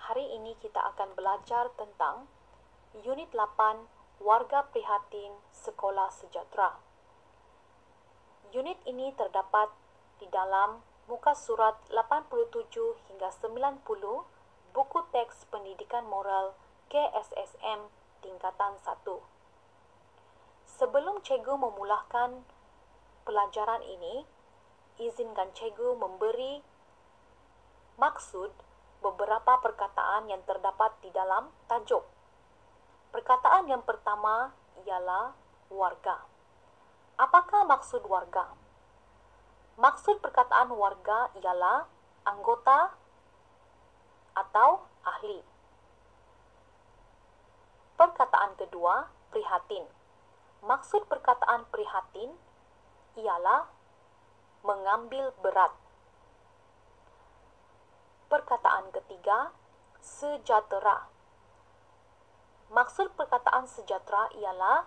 Hari ini kita akan belajar tentang Unit 8 Warga Prihatin Sekolah Sejahtera. Unit ini terdapat di dalam muka surat 87 hingga 90 buku teks pendidikan moral KSSM tingkatan 1. Sebelum cikgu memulakan pelajaran ini, izinkan cikgu memberi maksud beberapa perkataan yang terdapat di dalam tajuk. Perkataan yang pertama ialah warga. Apakah maksud warga? Maksud perkataan warga ialah anggota atau ahli. Perkataan kedua, prihatin. Maksud perkataan prihatin ialah mengambil berat. Perkataan ketiga, sejahtera. Maksud perkataan sejahtera ialah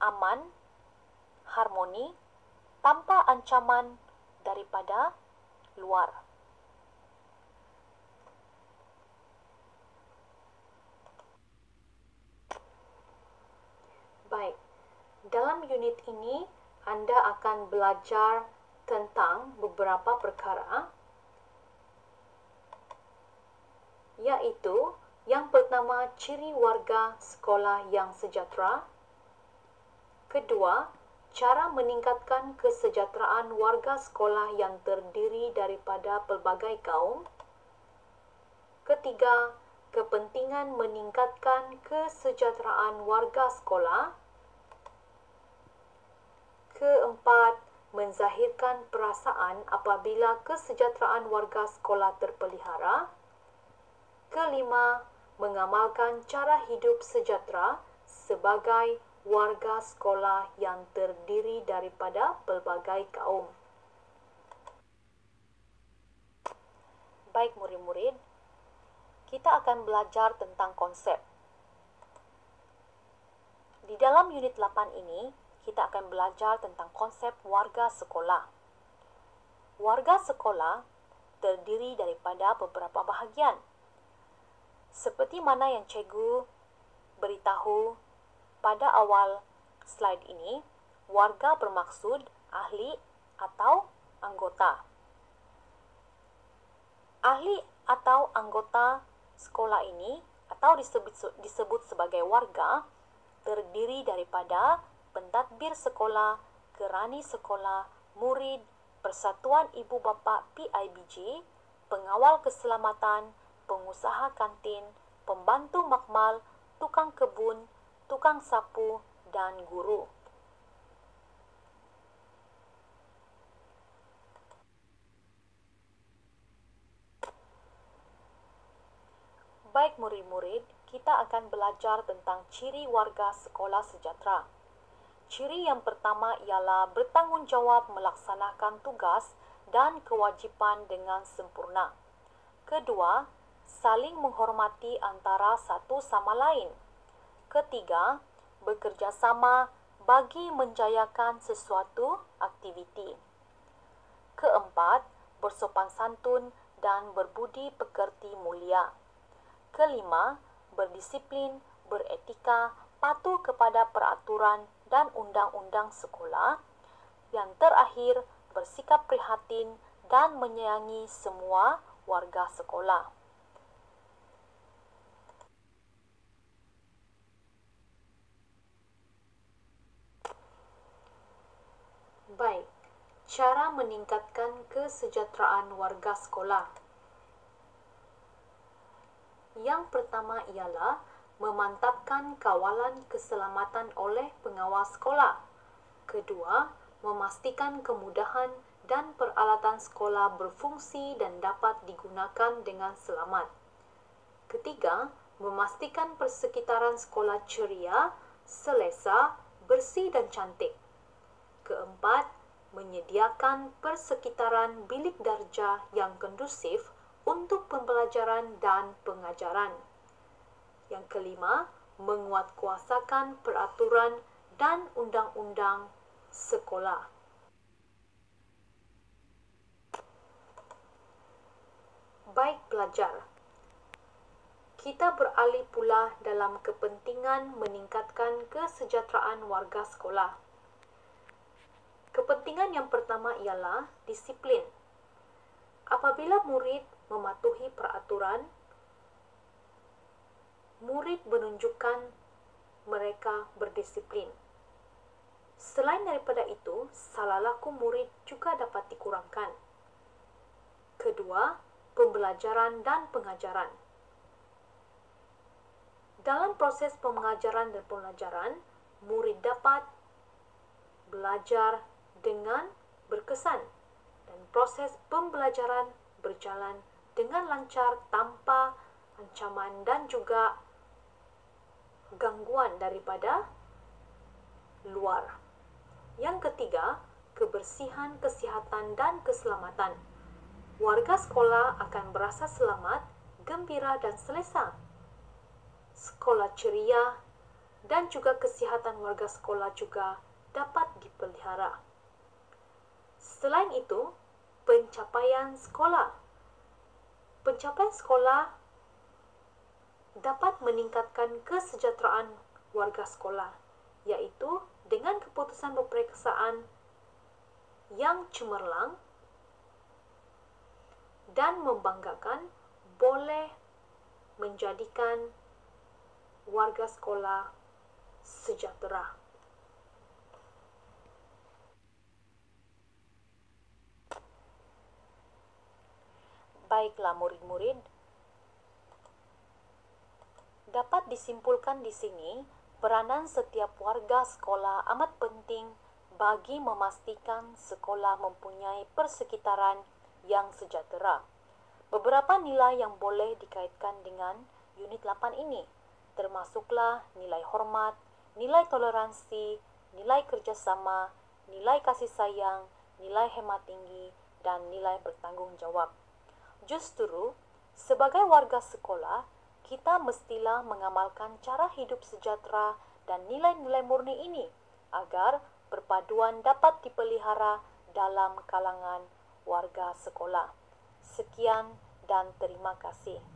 aman, harmoni, tanpa ancaman daripada luar. Baik, dalam unit ini Anda akan belajar tentang beberapa perkara, yaitu yang pertama, ciri warga sekolah yang sejahtera. Kedua, cara meningkatkan kesejahteraan warga sekolah yang terdiri daripada pelbagai kaum. Ketiga, kepentingan meningkatkan kesejahteraan warga sekolah. Keempat, menzahirkan perasaan apabila kesejahteraan warga sekolah terpelihara. Kelima, mengamalkan cara hidup sejahtera sebagai warga sekolah yang terdiri daripada pelbagai kaum. Baik murid-murid, kita akan belajar tentang konsep. Di dalam unit 8 ini, kita akan belajar tentang konsep warga sekolah. Warga sekolah terdiri daripada beberapa bahagian. Seperti mana yang cikgu beritahu pada awal slide ini, warga bermaksud ahli atau anggota. Ahli atau anggota sekolah ini atau disebut sebagai warga terdiri daripada pentadbir sekolah, kerani sekolah, murid, persatuan ibu bapa PIBG, pengawal keselamatan, pengusaha kantin, pembantu makmal, tukang kebun, tukang sapu, dan guru. Baik murid-murid, kita akan belajar tentang ciri warga sekolah sejahtera. Ciri yang pertama ialah bertanggungjawab melaksanakan tugas dan kewajipan dengan sempurna. Kedua, saling menghormati antara satu sama lain. Ketiga, bekerjasama bagi menjayakan sesuatu aktiviti. Keempat, bersopan santun dan berbudi pekerti mulia. Kelima, berdisiplin, beretika, patuh kepada peraturan dan undang-undang sekolah. Yang terakhir, bersikap prihatin dan menyayangi semua warga sekolah. Baik, cara meningkatkan kesejahteraan warga sekolah. Yang pertama ialah memantapkan kawalan keselamatan oleh pengawas sekolah. Kedua, memastikan kemudahan dan peralatan sekolah berfungsi dan dapat digunakan dengan selamat. Ketiga, memastikan persekitaran sekolah ceria, selesa, bersih dan cantik. Keempat, menyediakan persekitaran bilik darjah yang kondusif untuk pembelajaran dan pengajaran. Yang kelima, menguatkuasakan peraturan dan undang-undang sekolah. Baik pelajar, kita beralih pula dalam kepentingan meningkatkan kesejahteraan warga sekolah. Kepentingan yang pertama ialah disiplin. Apabila murid mematuhi peraturan, murid menunjukkan mereka berdisiplin. Selain daripada itu, salah laku murid juga dapat dikurangkan. Kedua, pembelajaran dan pengajaran. Dalam proses pengajaran dan pembelajaran, murid dapat belajar dengan berkesan dan proses pembelajaran berjalan dengan lancar tanpa ancaman dan juga gangguan daripada luar. Yang ketiga, kebersihan, kesihatan dan keselamatan. Warga sekolah akan berasa selamat, gembira dan selesa. Sekolah ceria dan juga kesihatan warga sekolah juga dapat dipelihara. Selain itu, pencapaian sekolah. Pencapaian sekolah dapat meningkatkan kesejahteraan warga sekolah, iaitu dengan keputusan peperiksaan yang cemerlang dan membanggakan boleh menjadikan warga sekolah sejahtera. Baiklah murid-murid, dapat disimpulkan di sini peranan setiap warga sekolah amat penting bagi memastikan sekolah mempunyai persekitaran yang sejahtera. Beberapa nilai yang boleh dikaitkan dengan unit 8 ini termasuklah nilai hormat, nilai toleransi, nilai kerjasama, nilai kasih sayang, nilai hemat tinggi, dan nilai bertanggung jawab. Justru, sebagai warga sekolah, kita mestilah mengamalkan cara hidup sejahtera dan nilai-nilai murni ini agar perpaduan dapat dipelihara dalam kalangan warga sekolah. Sekian dan terima kasih.